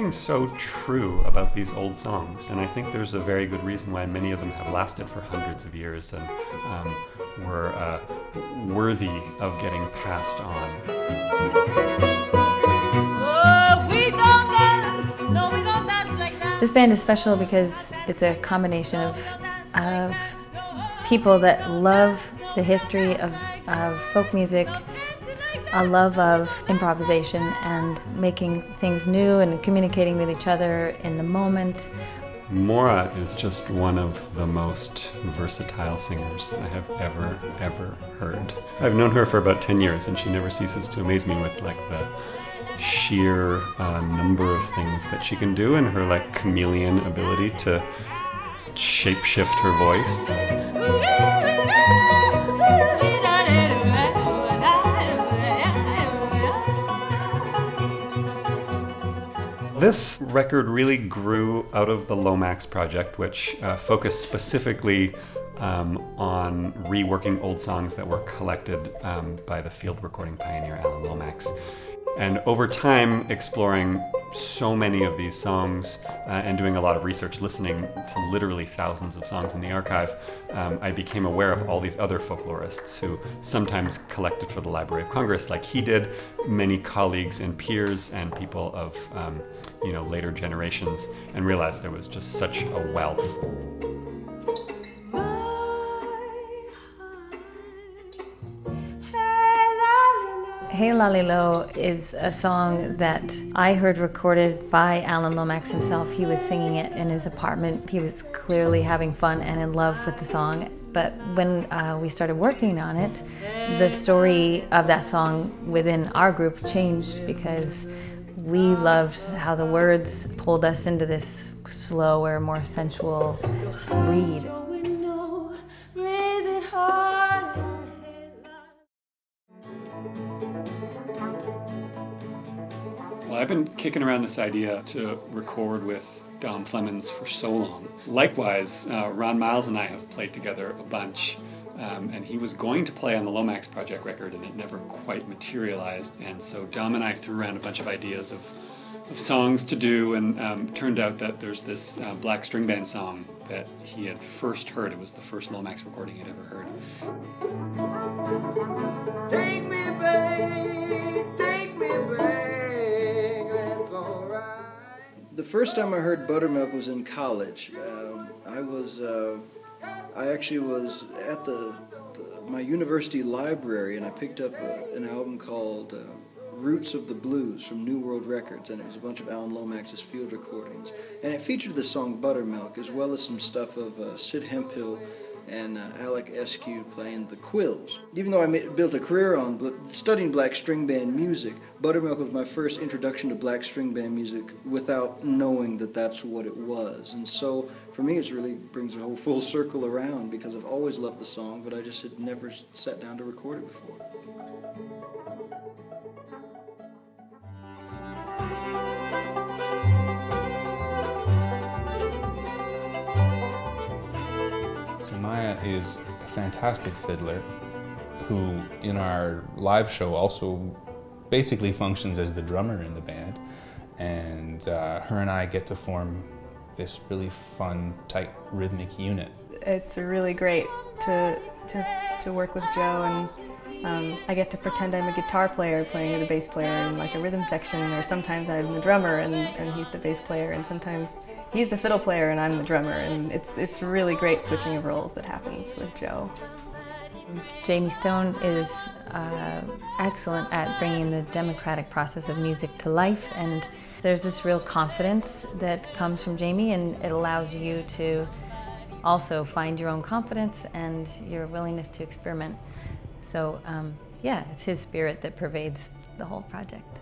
something so true about these old songs, and I think there's a very good reason why many of them have lasted for hundreds of years and were worthy of getting passed on. Oh, we don't dance. No, we don't dance like that. This band is special because it's a combination of people that love the history of folk music, a love of improvisation and making things new and communicating with each other in the moment. Moira is just one of the most versatile singers I have ever heard. I've known her for about 10 years and she never ceases to amaze me with like the sheer number of things that she can do and her like chameleon ability to shape-shift her voice. This record really grew out of the Lomax Project, which focused specifically on reworking old songs that were collected by the field recording pioneer Alan Lomax. And over time, exploring so many of these songs and doing a lot of research, listening to literally thousands of songs in the archive, I became aware of all these other folklorists who sometimes collected for the Library of Congress like he did, many colleagues and peers and people of later generations, and realized there was just such a wealth. Hey Lolly Lo is a song that I heard recorded by Alan Lomax himself. He was singing it in his apartment. He was clearly having fun and in love with the song. But when we started working on it, the story of that song within our group changed because we loved how the words pulled us into this slower, more sensual read. Well, I've been kicking around this idea to record with Don Flemons for so long. Likewise, Ron Miles and I have played together a bunch, and he was going to play on the Lomax Project record, and it never quite materialized. And so Dom and I threw around a bunch of ideas of songs to do, and turned out that there's this black string band song that he had first heard. It was the first Lomax recording he'd ever heard. Take me back, take me back. The first time I heard Buttermilk was in college. I actually was at my university library, and I picked up an album called Roots of the Blues from New World Records, and it was a bunch of Alan Lomax's field recordings. And it featured the song Buttermilk, as well as some stuff of Sid Hemphill and Alec Eskew playing the quills. Even though I built a career on studying black string band music, Buttermilk was my first introduction to black string band music without knowing that that's what it was. And so for me it really brings a whole full circle around because I've always loved the song, but I just had never sat down to record it before. Sumaia is a fantastic fiddler who, in our live show, also basically functions as the drummer in the band. And her and I get to form this really fun, tight, rhythmic unit. It's really great to work with Joe, and I get to pretend I'm a guitar player playing with a bass player in like a rhythm section, or sometimes I'm the drummer and he's the bass player, and sometimes he's the fiddle player and I'm the drummer, and it's really great switching of roles that happens with Joe. Jayme Stone is excellent at bringing the democratic process of music to life, and there's this real confidence that comes from Jayme, and it allows you to also find your own confidence and your willingness to experiment. So yeah, it's his spirit that pervades the whole project.